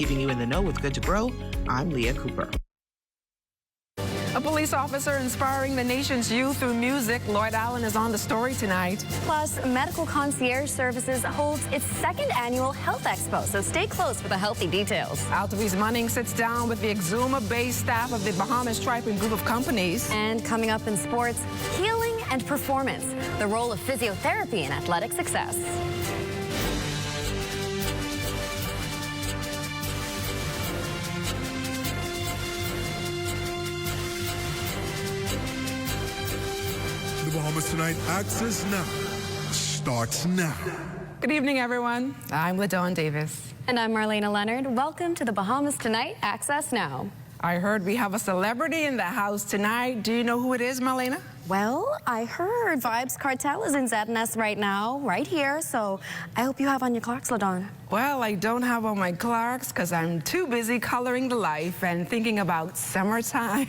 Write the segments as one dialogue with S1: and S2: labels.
S1: Keeping you in the know with Good to Grow, I'm Leah Cooper.
S2: A police officer inspiring the nation's youth through music. Lloyd Allen is on the story tonight.
S3: Plus, Medical Concierge Services holds its second annual Health Expo, so stay close for the healthy details.
S2: Altavi's Munning sits down with the Exuma-based staff of the Bahamas Striping Group of Companies.
S3: And coming up in sports, healing and performance, the role of physiotherapy in athletic success.
S4: The Bahamas Tonight Access Now starts now.
S2: Good evening, everyone. I'm LaDawn Davis.
S3: And I'm Marlena Leonard. Welcome to the Bahamas Tonight Access Now.
S2: I heard we have a celebrity in the house tonight. Do you know who it is, Marlena?
S3: Well, I heard Vibes Cartel is in ZNS right now, right here, so I hope you have on your clocks, LaDawn.
S2: Well, I don't have on my clocks because I'm too busy coloring the life and thinking about summertime.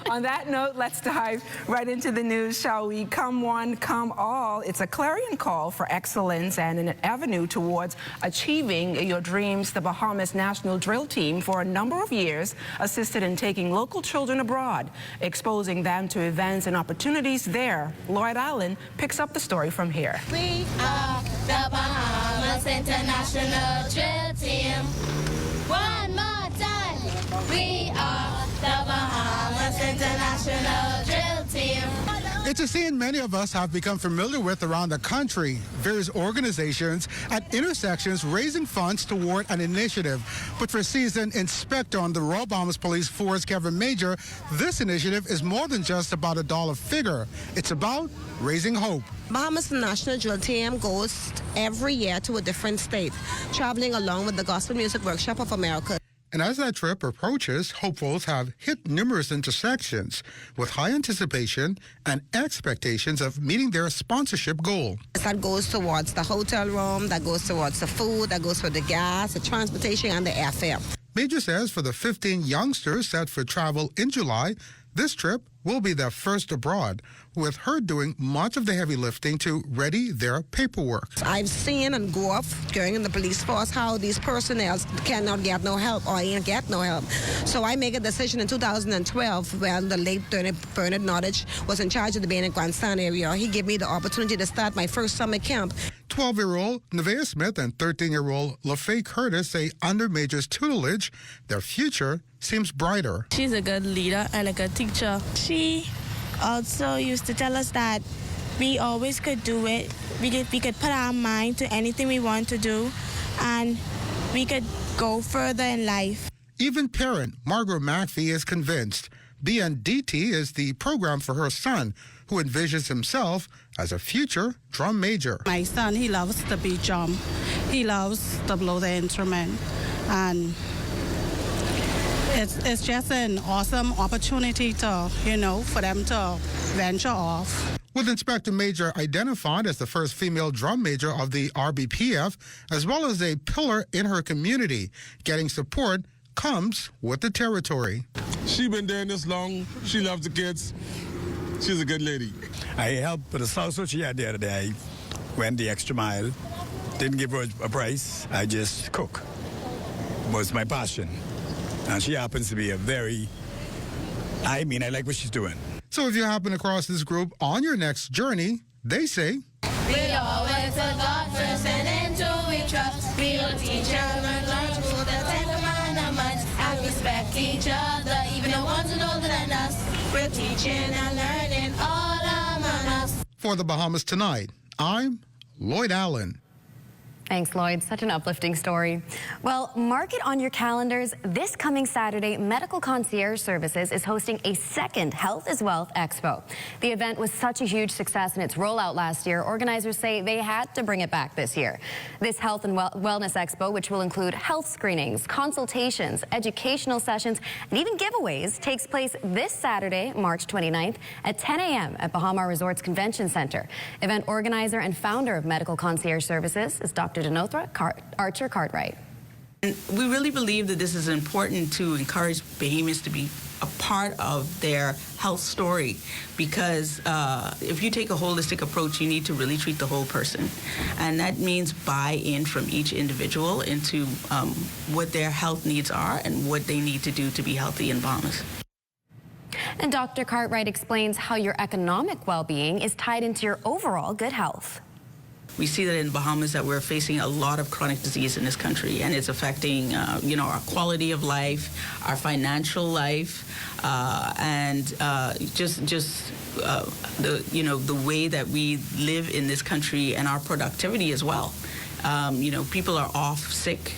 S2: On that note, let's dive right into the news, shall we? Come one, come all. It's a clarion call for excellence and an avenue towards achieving your dreams. The Bahamas National Drill Team, for a number of years, assisted in taking local children abroad, exposing them to events and opportunities there. Lloyd Allen picks up the story from here.
S5: We are the Bahamas International Drill Team. One more time. We are the Bahamas International Drill Team.
S6: It's a scene many of us have become familiar with around the country. Various organizations at intersections raising funds toward an initiative. But for seasoned inspector on the Royal Bahamas Police Force, Kevin Major, this initiative is more than just about a dollar figure. It's about raising hope.
S7: Bahamas National Drill Team goes every year to a different state, traveling along with the Gospel Music Workshop of America.
S6: And as that trip approaches, hopefuls have hit numerous intersections with high anticipation and expectations of meeting their sponsorship goal.
S7: That goes towards the hotel room, that goes towards the food, that goes for the gas, the transportation, and the airfare.
S6: Major says for the 15 youngsters set for travel in July, this trip will be their first abroad, with her doing much of the heavy lifting to ready their paperwork.
S7: I've seen and grew up during in the police force how these personnel cannot get no help or ain't get no help. So I make a decision in 2012 when the late Bernard Nottage was in charge of the Bain and Grandstand area. He gave me the opportunity to start my first summer camp.
S6: 12-year-old Nevaeh Smith and 13-year-old LaFaye Curtis say under Major's tutelage, their future seems brighter.
S8: She's a good leader and a good teacher. She also used to tell us that we always could do it. We could put our mind to anything we want to do, and we could go further in life.
S6: Even parent Margaret McPhee is convinced BNDT is the program for her son, who envisions himself as a future drum major.
S9: My son, he loves to beat drum. He loves to blow the instrument, and it's just an awesome opportunity to, for them to venture off.
S6: With Inspector Major identified as the first female drum major of the RBPF, as well as a pillar in her community, getting support comes with the territory.
S10: She's been there this long. She loves the kids. She's a good lady.
S11: I helped with the salsa she had the other day. Went the extra mile. Didn't give her a price. I just cook. Was my passion. And she happens to be I like what she's doing.
S6: So if you happen across this group on your next journey, they say,
S5: We always put God first and into we trust. We will teach and learn through the Ten Commandments and respect each other, even the ones who older than us. We're teaching and learning all among us.
S6: For the Bahamas Tonight, I'm Lloyd Allen.
S3: Thanks, Lloyd. Such an uplifting story. Well, mark it on your calendars. This coming Saturday, Medical Concierge Services is hosting a second Health is Wealth Expo. The event was such a huge success in its rollout last year. Organizers say they had to bring it back this year. This Health and Wellness Expo, which will include health screenings, consultations, educational sessions, and even giveaways, takes place this Saturday, March 29th at 10 a.m. at Bahamas Resorts Convention Center. Event organizer and founder of Medical Concierge Services is Dr. Denothra Archer Cartwright.
S12: We really believe that this is important to encourage Bahamians to be a part of their health story, because if you take a holistic approach, you need to really treat the whole person, and that means buy-in from each individual into what their health needs are and what they need to do to be healthy in Bahamas.
S3: And Dr. Cartwright explains how your economic well-being is tied into your overall good health.
S12: We see that in Bahamas that we're facing a lot of chronic disease in this country, and it's affecting, our quality of life, our financial life, and the way that we live in this country and our productivity as well. People are off sick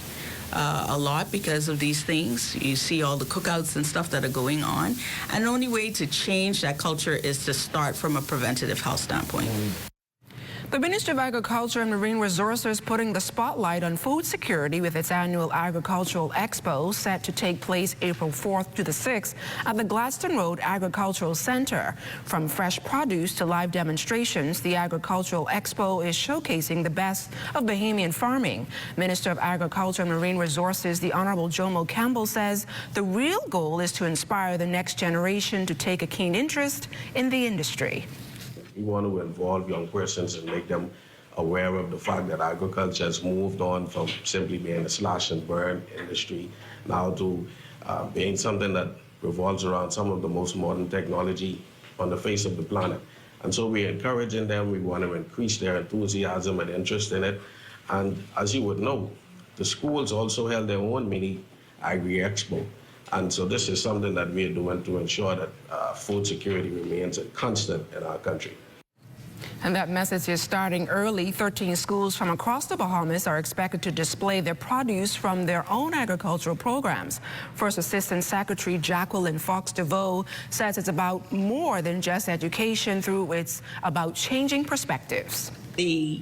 S12: a lot because of these things. You see all the cookouts and stuff that are going on, and the only way to change that culture is to start from a preventative health standpoint.
S2: The Ministry of Agriculture and Marine Resources putting the spotlight on food security with its annual agricultural expo set to take place April 4th to the 6th at the Gladstone Road Agricultural Center. From fresh produce to live demonstrations, the agricultural expo is showcasing the best of Bahamian farming. Minister of Agriculture and Marine Resources, the Honorable Jomo Campbell, says the real goal is to inspire the next generation to take a keen interest in the industry.
S13: We want to involve young persons and make them aware of the fact that agriculture has moved on from simply being a slash and burn industry now to being something that revolves around some of the most modern technology on the face of the planet. And so we're encouraging them. We want to increase their enthusiasm and interest in it. And as you would know, the schools also held their own mini Agri-Expo. And so this is something that we're doing to ensure that food security remains a constant in our country.
S2: And that message is starting early. 13 schools from across the Bahamas are expected to display their produce from their own agricultural programs. First Assistant Secretary Jacqueline Fox DeVoe says it's about more than just education. It's about changing perspectives.
S14: The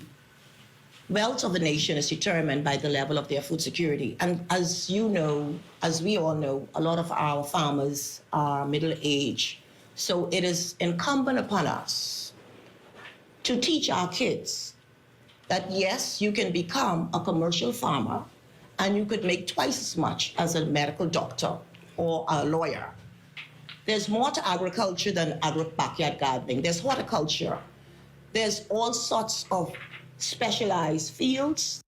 S14: wealth of a nation is determined by the level of their food security. And as you know, as we all know, a lot of our farmers are middle-aged. So it is incumbent upon us to teach our kids that, yes, you can become a commercial farmer and you could make twice as much as a medical doctor or a lawyer. There's more to agriculture than backyard gardening. There's horticulture. There's all sorts of specialized fields.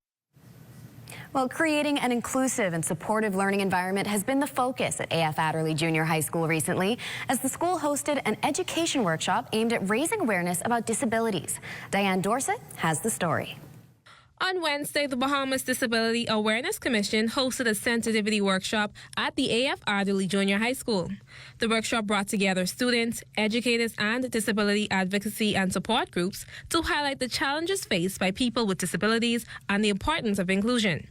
S3: Well, creating an inclusive and supportive learning environment has been the focus at A.F. Adderley Junior High School recently, as the school hosted an education workshop aimed at raising awareness about disabilities. Diane Dorset has the story.
S15: On Wednesday, the Bahamas Disability Awareness Commission hosted a sensitivity workshop at the A.F. Adderley Junior High School. The workshop brought together students, educators, and disability advocacy and support groups to highlight the challenges faced by people with disabilities and the importance of inclusion.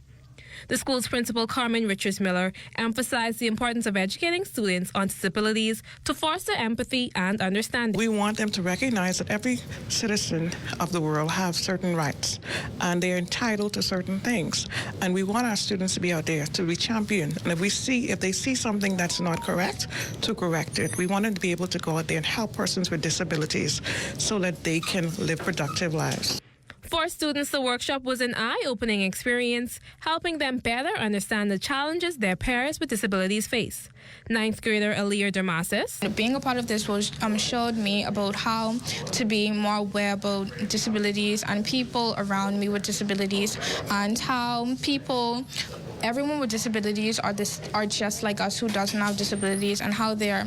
S15: The school's principal, Carmen Richards-Miller, emphasized the importance of educating students on disabilities to foster empathy and understanding.
S16: We want them to recognize that every citizen of the world has certain rights, and they're entitled to certain things. And we want our students to be out there to be championed. And if they see something that's not correct, to correct it. We want them to be able to go out there and help persons with disabilities so that they can live productive lives.
S15: For students, the workshop was an eye-opening experience, helping them better understand the challenges their peers with disabilities face. Ninth grader Aliyah Dermasis.
S17: Being a part of this showed me about how to be more aware about disabilities and people around me with disabilities, and how everyone with disabilities are just like us who doesn't have disabilities, and how they're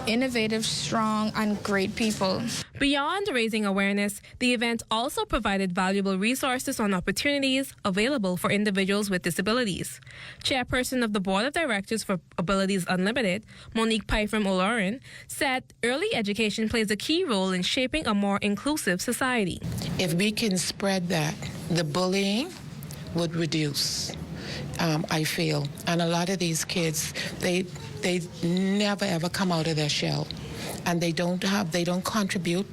S17: innovative, strong, and great people.
S15: Beyond raising awareness, the event also provided valuable resources on opportunities available for individuals with disabilities. Chairperson of the Board of Directors for Abilities Unlimited, Monique Pyfram-Olorin, said early education plays a key role in shaping a more inclusive society.
S18: If we can spread that, the bullying would reduce. I feel. And a lot of these kids, they never ever come out of their shell, and they don't contribute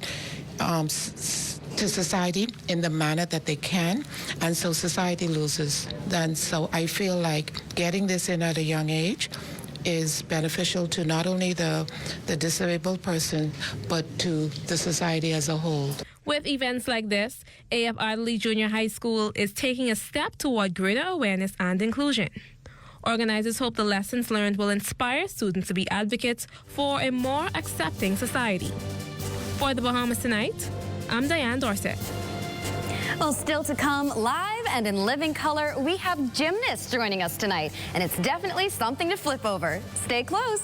S18: to society in the manner that they can, and so society loses. And so I feel like getting this in at a young age is beneficial to not only the disabled person, but to the society as a whole.
S15: With events like this, A.F. Adderley Junior High School is taking a step toward greater awareness and inclusion. Organizers hope the lessons learned will inspire students to be advocates for a more accepting society. For the Bahamas Tonight, I'm Diane Dorset.
S3: Well, still to come, live and in living color, we have gymnasts joining us tonight, and it's definitely something to flip over. Stay close.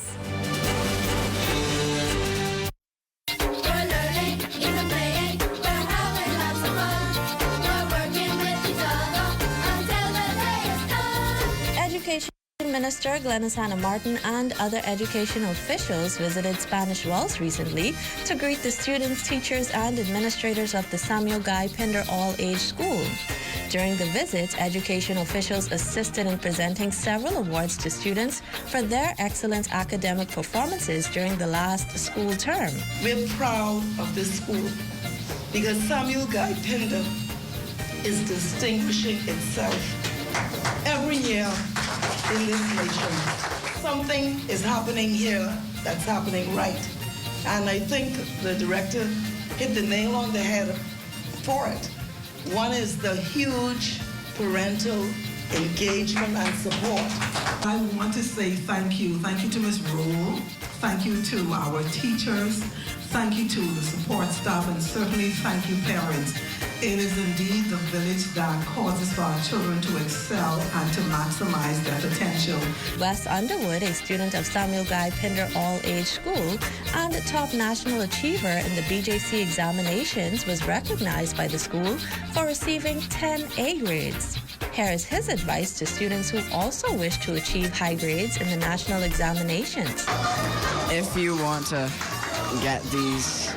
S19: Education Minister Glenys Hannah Martin and other educational officials visited Spanish Wells recently to greet the students, teachers, and administrators of the Samuel Guy Pinder All-Age School. During the visits, education officials assisted in presenting several awards to students for their excellent academic performances during the last school term.
S20: We're proud of this school because Samuel Guy Pinder is distinguishing itself every year in this nation. Something is happening here that's happening right. And I think the director hit the nail on the head for it. One is the huge parental engagement and support.
S21: I want to say thank you. Thank you to Ms. Rule. Thank you to our teachers. Thank you to the support staff, and certainly thank you, parents. It is indeed the village that causes for our children to excel and to maximize their potential.
S19: Wes Underwood, a student of Samuel Guy Pinder All-Age School and a top national achiever in the BJC examinations, was recognized by the school for receiving 10 A grades. Here is his advice to students who also wish to achieve high grades in the national examinations.
S22: If you want to get these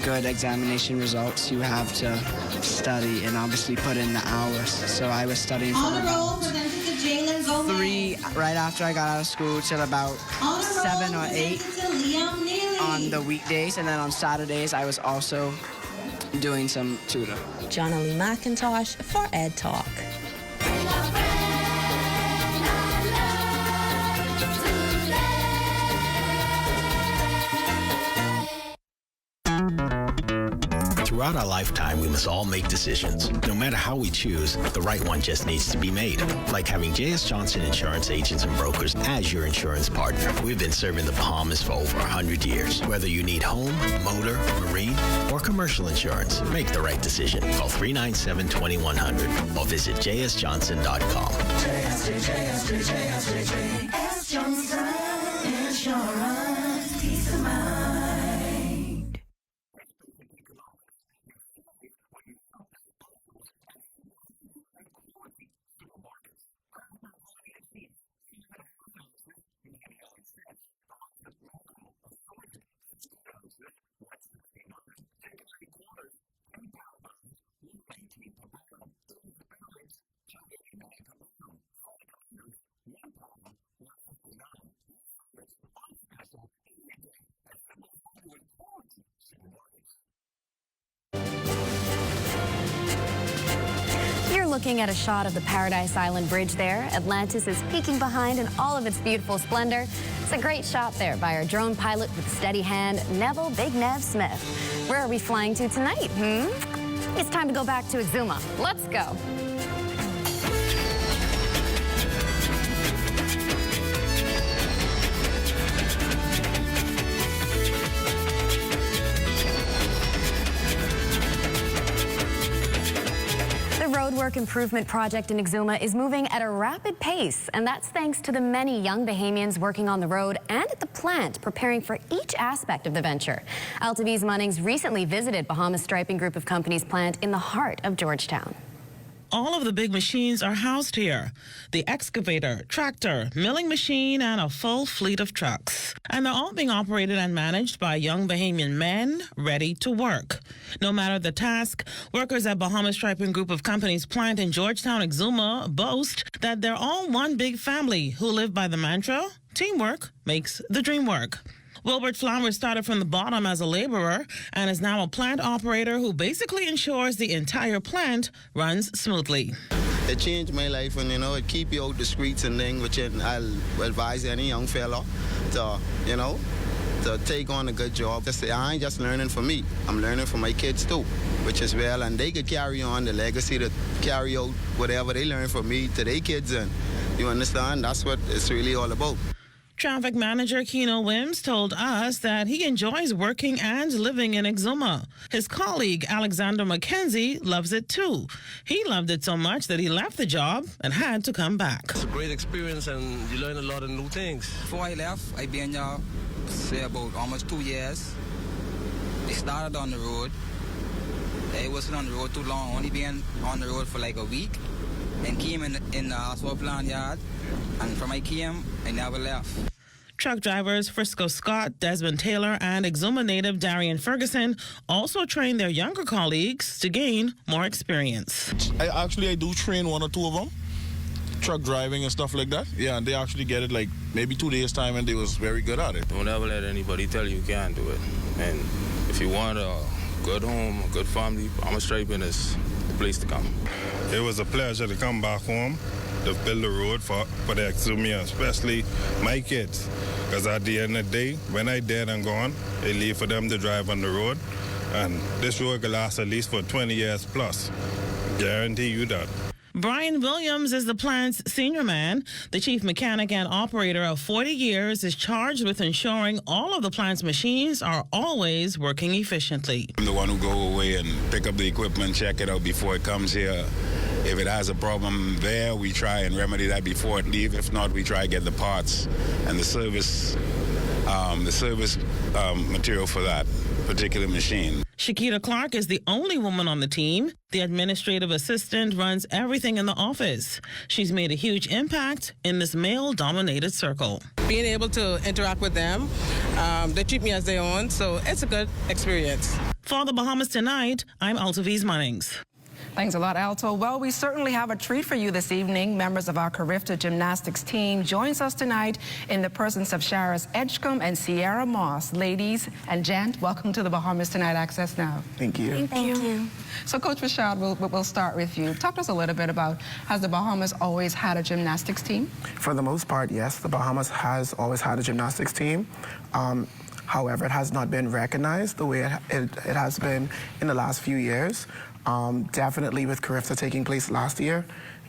S22: good examination results, you have to study and obviously put in the hours. So I was studying from about 3 right after I got out of school till about 7 or 8 on the weekdays, and then on Saturdays I was also doing some tutor.
S19: Johnny McIntosh for Ed Talk.
S23: Throughout our lifetime, we must all make decisions. No matter how we choose, the right one just needs to be made. Like having J.S. Johnson Insurance Agents and Brokers as your insurance partner. We've been serving the Bahamas for over 100 years. Whether you need home, motor, marine, or commercial insurance, make the right decision. Call 397-2100 or visit jsjohnson.com.
S5: JS Johnson Insurance, peace of mind.
S3: You're looking at a shot of the Paradise Island Bridge there. Atlantis is peeking behind in all of its beautiful splendor. It's a great shot there by our drone pilot with a steady hand, Neville Big Nev Smith. Where are we flying to tonight, It's time to go back to Exuma. Let's go. The roadwork improvement project in Exuma is moving at a rapid pace, and that's thanks to the many young Bahamians working on the road and at the plant preparing for each aspect of the venture. Altaviz Munnings recently visited Bahamas Striping Group of Companies plant in the heart of Georgetown.
S24: All of the big machines are housed here. The excavator, tractor, milling machine, and a full fleet of trucks. And they're all being operated and managed by young Bahamian men ready to work. No matter the task, workers at Bahamas Striping Group of Companies plant in Georgetown, Exuma, boast that they're all one big family who live by the mantra, teamwork makes the dream work. Wilbert Flowers started from the bottom as a laborer and is now a plant operator who basically ensures the entire plant runs smoothly.
S25: It changed my life, and it keep you out the streets and things, which I'll advise any young fella to, to take on a good job. To say, I ain't just learning for me, I'm learning for my kids too, which is well, and they could carry on the legacy to carry out whatever they learn from me to their kids, and you understand, that's what it's really all about.
S24: Traffic manager Keno Wims told us that he enjoys working and living in Exuma. His colleague Alexander McKenzie loves it too. He loved it so much that he left the job and had to come back.
S1: It's a great experience and you learn a lot of new things.
S4: Before I left, I've been here, say, about almost 2 years. I started on the road. I wasn't on the road too long, only been on the road for like a week. Then came in the asphalt plant yard, and from I came, I never left.
S24: Truck drivers Frisco Scott, Desmond Taylor, and Exuma native Darian Ferguson also train their younger colleagues to gain more experience.
S7: I do train 1 or 2 of them, truck driving and stuff like that. Yeah, and they actually get it like maybe 2 days time, and they was very good at it.
S10: Don't ever let anybody tell you can't do it. And if you want a good home, a good family, Bahamas Striping is the place to come.
S8: It was a pleasure to come back home to build the road for the Exuma, especially my kids. Because at the end of the day, when I dead and gone, I leave for them to drive on the road. And this road will last at least for 20 years plus. Guarantee you that.
S24: Brian Williams is the plant's senior man. The chief mechanic and operator of 40 years is charged with ensuring all of the plant's machines are always working efficiently.
S11: I'm the one who go away and pick up the equipment, check it out before it comes here. If it has a problem there, we try and remedy that before it leaves. If not, we try to get the parts and the service material for that particular machine.
S24: Shakita Clark is the only woman on the team. The administrative assistant runs everything in the office. She's made a huge impact in this male-dominated circle.
S9: Being able to interact with them, they treat me as their own, so it's a good experience.
S24: For the Bahamas Tonight, I'm Altaviz Munnings.
S2: Thanks a lot, Alto. Well, we certainly have a treat for you this evening. Members of our Carifta Gymnastics team joins us tonight in the presence of Sharis Edgecombe and Sierra Moss. Ladies and gent, welcome to the Bahamas Tonight Access Now.
S26: Thank you.
S2: Thank you. So, Coach Rashad, we'll start with you. Talk to us a little bit about, has the Bahamas always had a gymnastics team?
S26: For the most part, yes. The Bahamas has always had a gymnastics team. However, it has not been recognized the way it has been in the last few years. Definitely with Carifta taking place last year,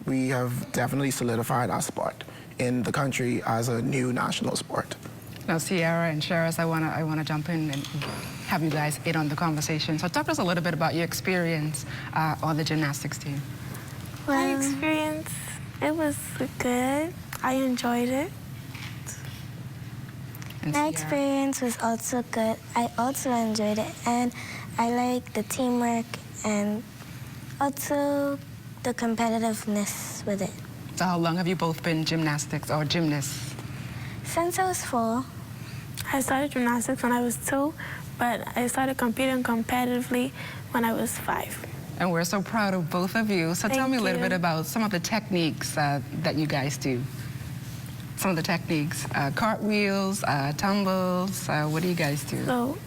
S26: we have definitely solidified our spot in the country as a new national sport.
S2: Now, Sierra and Sharis, I want to jump in and have you guys in on the conversation. So talk to us a little bit about your experience on the gymnastics team.
S27: My experience, it was good. I enjoyed it.
S28: My experience was also good. I also enjoyed it, and I like the teamwork and also the competitiveness with it.
S2: So how long have you both been gymnastics or gymnasts?
S28: Since I was 4.
S27: I started gymnastics when I was 2, but I started competing competitively when I was 5.
S2: And we're so proud of both of you. So tell me a little bit about some of the techniques that you guys do. Some of the techniques, cartwheels, tumbles, what do you guys do?
S27: So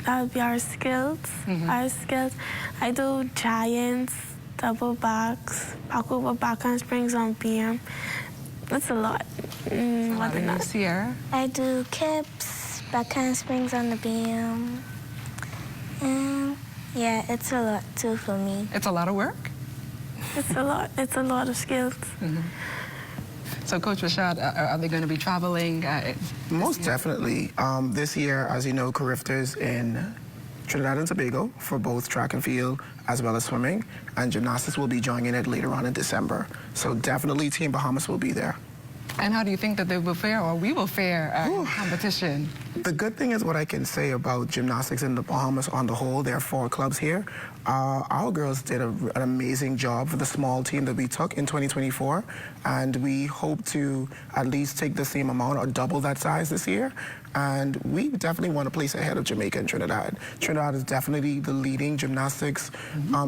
S27: that would be our skills. Our skills, I do giants, double backs, back over back handsprings on BM. That's a lot. What than that?
S2: Sierra?
S28: I do kips, back handsprings on the BM. And yeah, it's a lot too for me.
S2: It's a lot of work?
S27: It's a lot. It's a lot of skills.
S2: So, Coach Rashad, are they going to be traveling?
S26: Most definitely. This year, as you know, Carifta's in Trinidad and Tobago for both track and field as well as swimming, and gymnastics will be joining it later on in December. So definitely Team Bahamas will be there.
S2: And how do you think that they will fare, or we will fare in competition?
S26: The good thing is what I can say about gymnastics in the Bahamas on the whole. There are 4 clubs here. Our girls did an amazing job for the small team that we took in 2024, and we hope to at least take the same amount or double that size this year. And we definitely want to place ahead of Jamaica and Trinidad. Trinidad is definitely the leading gymnastics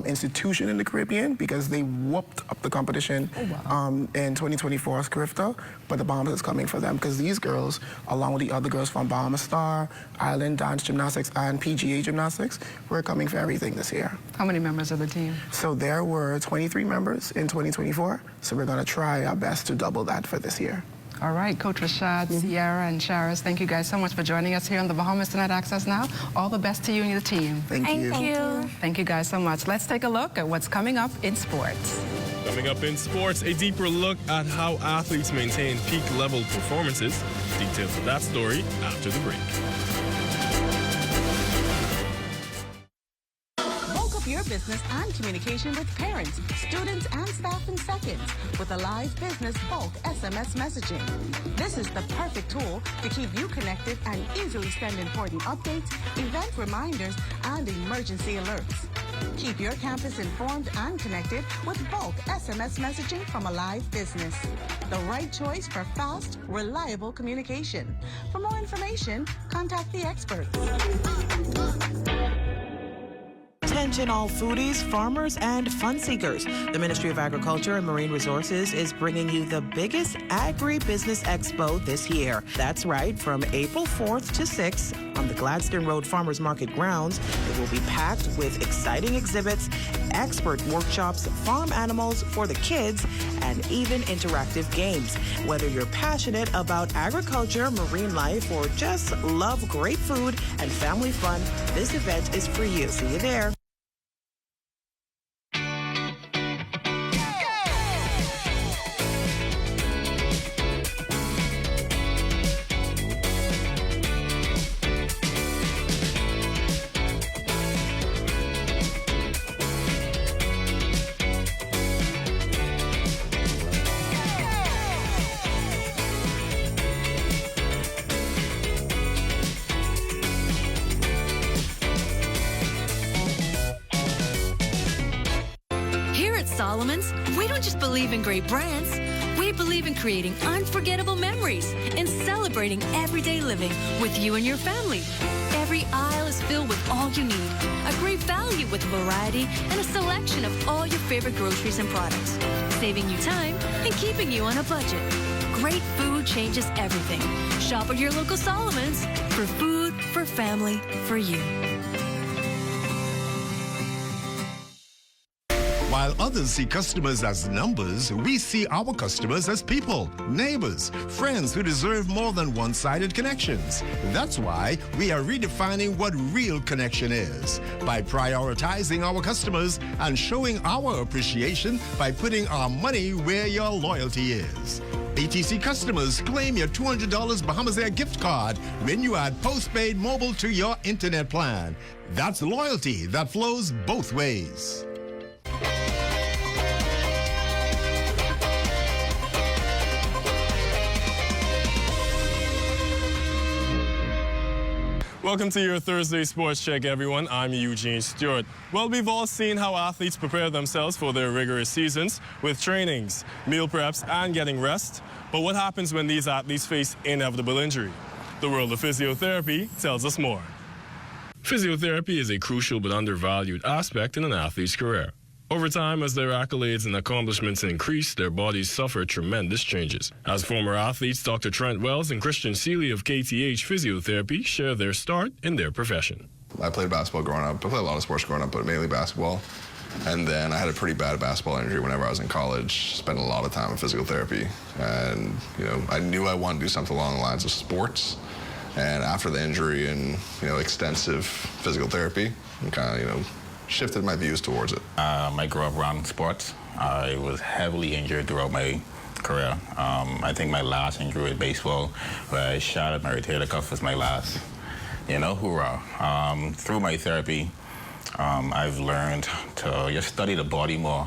S26: institution in the Caribbean because they whooped up the competition in 2024's Carifta, but the Bahamas is coming for them because these girls, along with the other girls from Bahamas Star, Island Dance Gymnastics, and PGA Gymnastics, we're coming for everything this year.
S2: How many members of the team?
S26: So there were 23 members in 2024, so we're going to try our best to double that for this year.
S2: All right, Coach Rashad, Sierra, and Charis, thank you guys so much for joining us here on the Bahamas Tonight Access Now. All the best to you and your team.
S26: Thank you.
S27: Thank you.
S2: Thank you guys so much. Let's take a look at what's coming up in sports.
S6: Coming up in sports, a deeper look at how athletes maintain peak-level performances. Details of that story after the break.
S12: Your business and communication with parents, students, and staff in seconds with a live business bulk SMS messaging. This is the perfect tool to keep you connected and easily send important updates, event reminders, and emergency alerts. Keep your campus informed and connected with bulk SMS messaging from a live business. The right choice for fast, reliable communication. For more information, contact the experts.
S13: Attention all foodies, farmers, and fun seekers. The Ministry of Agriculture and Marine Resources is bringing you the biggest agribusiness expo this year. That's right, from April 4th to 6th on the Gladstone Road Farmers Market grounds. It will be packed with exciting exhibits, expert workshops, farm animals for the kids, and even interactive games. Whether you're passionate about agriculture, marine life, or just love great food and family fun, this event is for you. See you there.
S14: Solomon's, we don't just believe in great brands. We believe in creating unforgettable memories and celebrating everyday living with you and your family. Every aisle is filled with all you need. A great value with variety and a selection of all your favorite groceries and products. Saving you time and keeping you on a budget. Great food changes everything. Shop at your local Solomon's for food, for family, for you.
S15: While others see customers as numbers, we see our customers as people, neighbors, friends who deserve more than one-sided connections. That's why we are redefining what real connection is by prioritizing our customers and showing our appreciation by putting our money where your loyalty is. ATC customers, claim your $200 Bahamas Air gift card when you add postpaid mobile to your internet plan. That's loyalty that flows both ways.
S6: Welcome to your Thursday Sports Check, everyone. I'm Eugene Stewart. Well, we've all seen how athletes prepare themselves for their rigorous seasons with trainings, meal preps, and getting rest. But what happens when these athletes face inevitable injury? The world of physiotherapy tells us more. Physiotherapy is a crucial but undervalued aspect in an athlete's career. Over time, as their accolades and accomplishments increase, their bodies suffer tremendous changes. As former athletes, Dr. Trent Wells and Christian Seeley of KTH Physiotherapy share their start in their profession.
S16: I played basketball growing up. I played a lot of sports growing up, but mainly basketball. And then I had a pretty bad basketball injury whenever I was in college. Spent a lot of time in physical therapy. And, I knew I wanted to do something along the lines of sports. And after the injury and, extensive physical therapy, I kind of, shifted my views towards it.
S17: I grew up around sports. I was heavily injured throughout my career. I think my last injury with baseball, where I shot at my rotator cuff, was my last. Hoorah. Through my therapy, I've learned to just study the body more,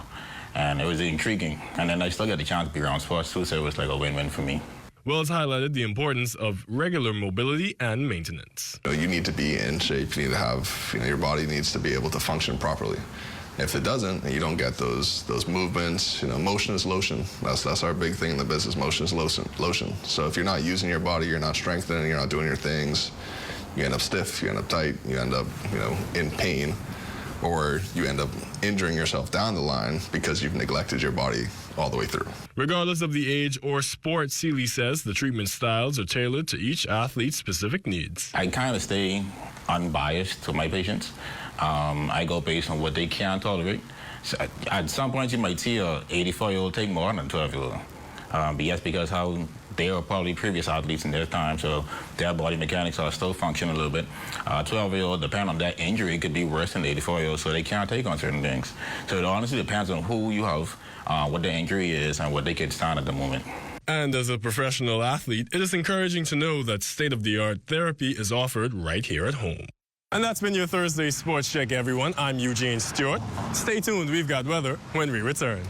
S17: and it was intriguing. And then I still get the chance to be around sports too, so it was like a win-win for me.
S6: Wells highlighted the importance of regular mobility and maintenance.
S16: You need to be in shape. You need to have, your body needs to be able to function properly. If it doesn't, and you don't get those movements, motion is lotion. That's our big thing in the business. Motion is lotion. So if you're not using your body, you're not strengthening, you're not doing your things, you end up stiff, you end up tight, you end up, in pain, or you end up injuring yourself down the line because you've neglected your body all the way through.
S6: Regardless of the age or sport, Seeley says the treatment styles are tailored to each athlete's specific needs.
S17: I kind of stay unbiased to my patients. I go based on what they can tolerate. So at some point, you might see a 84-year-old take more than a 12-year-old. But yes, because how they were probably previous athletes in their time, so their body mechanics are still functioning a little bit. 12-year-old, depending on that injury, could be worse than 84-year-old, so they can't take on certain things. So it honestly depends on who you have, what the injury is, and what they can stand at the moment.
S6: And as a professional athlete, it is encouraging to know that state-of-the-art therapy is offered right here at home. And that's been your Thursday Sports Check, everyone. I'm Eugene Stewart. Stay tuned, we've got weather when we return.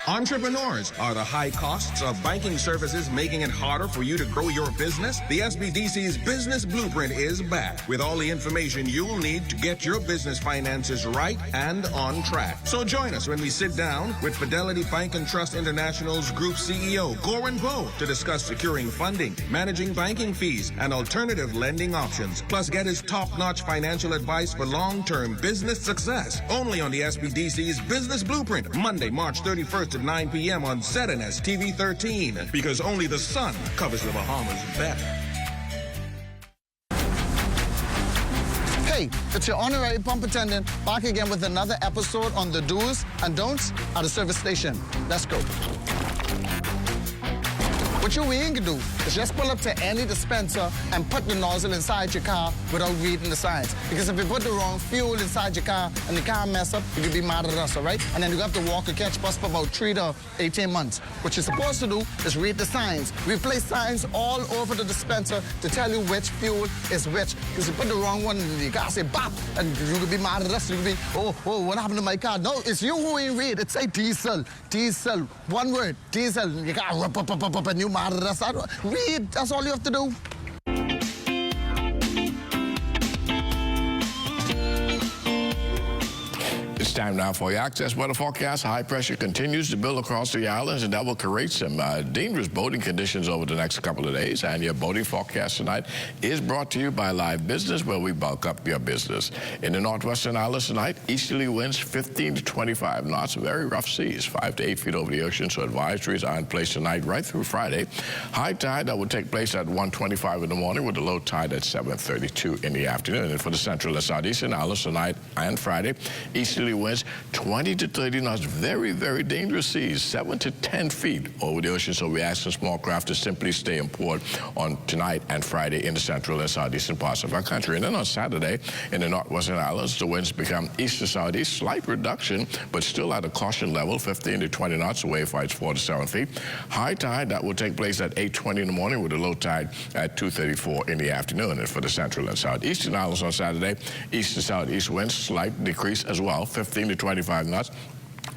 S3: Entrepreneurs, are the high costs of banking services making it harder for you to grow your business? The SBDC's Business Blueprint is back with all the information you'll need to get your business finances right and on track. So join us when we sit down with Fidelity Bank and Trust International's Group CEO, Goran Poe, to discuss securing funding, managing banking fees, and alternative lending options. Plus, get his top-notch financial advice for long-term business success. Only on the SBDC's Business Blueprint, Monday, March 31st at 9 p.m. on ZNS TV 13, because only the sun covers the Bahamas better.
S5: Hey, it's your honorary pump attendant back again with another episode on the do's and don'ts at the service station. Let's go. What you ain't gonna do is just pull up to any dispenser and put the nozzle inside your car without reading the signs. Because if you put the wrong fuel inside your car and the car mess up, you could be mad at us, all right? And then you have to walk or catch bus for about 3 to 18 months. What you're supposed to do is read the signs. We place signs all over the dispenser to tell you which fuel is which. Because you put the wrong one in the car, say bop, and you could be mad at us. You could be, oh, what happened to my car? No, it's you who ain't read. It say diesel, diesel, one word, diesel. You got up, and you mad at us. Read, that's all you have to do.
S18: It's time now for your access weather forecast. High pressure continues to build across the islands, and that will create some dangerous boating conditions over the next couple of days. And your boating forecast tonight is brought to you by Live Business, where we bulk up your business. In the northwestern islands tonight, easterly winds 15 to 25 knots, very rough seas, 5 to 8 feet over the ocean. So advisories are in place tonight right through Friday. High tide that will take place at 1:25 in the morning, with the low tide at 7:32 in the afternoon. And for the central and southeastern islands tonight and Friday, easterly winds 20 to 30 knots, very, very dangerous seas, 7 to 10 feet over the ocean. So we're asking small craft to simply stay in port on tonight and Friday in the central and southeastern parts of our country. And then on Saturday, in the northwestern islands, the winds become east to southeast, slight reduction, but still at a caution level, 15 to 20 knots, wave heights 4 to 7 feet. High tide, that will take place at 8:20 in the morning, with a low tide at 2:34 in the afternoon. And for the central and southeastern islands on Saturday, east to southeast winds, slight decrease as well, 15 to 25 knots.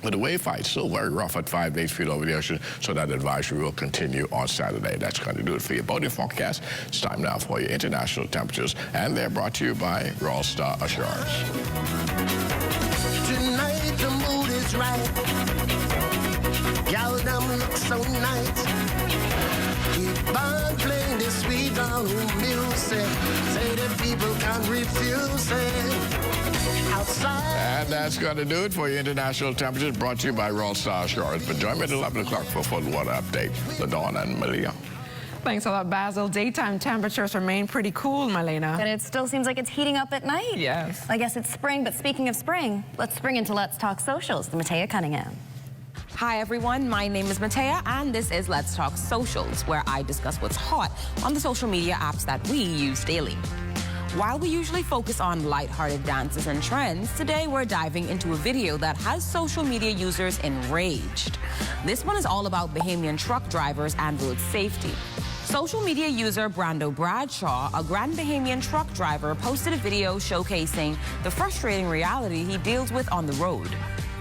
S18: But the wave height still very rough at 5 to 8 feet over the ocean, so that advisory will continue on Saturday. That's going to do it for your boating forecast. It's time now for your international temperatures, and they're brought to you by Royal Star Assurance.
S19: Tonight the mood is right. Y'all them look so nice. Keep on playing this sweet old music. Say that people can't refuse it.
S18: And that's going to do it for your international temperatures, brought to you by Royal Star Assurance. But join me at 11 o'clock for a full weather update. LaDawn and Malia.
S2: Thanks a lot, Basil. Daytime temperatures remain pretty cool, Marlena.
S20: But it still seems like it's heating up at night.
S2: Yes.
S20: I guess it's spring, but speaking of spring, let's spring into Let's Talk Socials with Matea Cunningham.
S21: Hi everyone, my name is Matea and this is Let's Talk Socials, where I discuss what's hot on the social media apps that we use daily. While we usually focus on lighthearted dances and trends, today we're diving into a video that has social media users enraged. This one is all about Bahamian truck drivers and road safety. Social media user Brando Bradshaw, a Grand Bahamian truck driver, posted a video showcasing the frustrating reality he deals with on the road.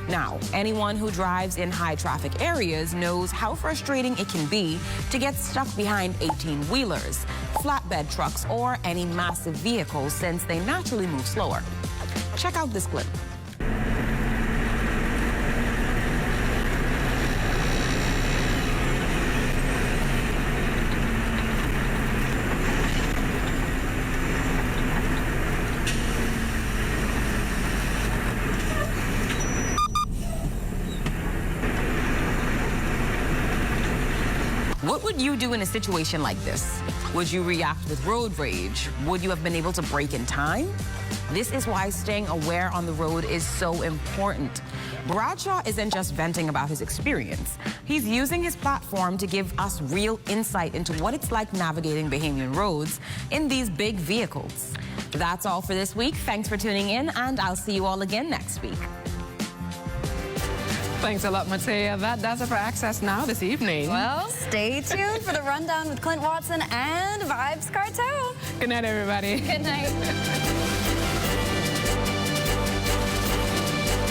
S21: Now, anyone who drives in high traffic areas knows how frustrating it can be to get stuck behind 18-wheelers, flatbed trucks, or any massive vehicles, since they naturally move slower. Check out this clip. What would you do in a situation like this? Would you react with road rage? Would you have been able to brake in time? This is why staying aware on the road is so important. Bradshaw isn't just venting about his experience. He's using his platform to give us real insight into what it's like navigating Bahamian roads in these big vehicles. That's all for this week. Thanks for tuning in, and I'll see you all again next week.
S2: Thanks a lot, Matea. That does it for Access Now this evening.
S20: Well, stay tuned for the rundown with Clint Watson and Vibes Cartel.
S2: Good night, everybody.
S20: Good night.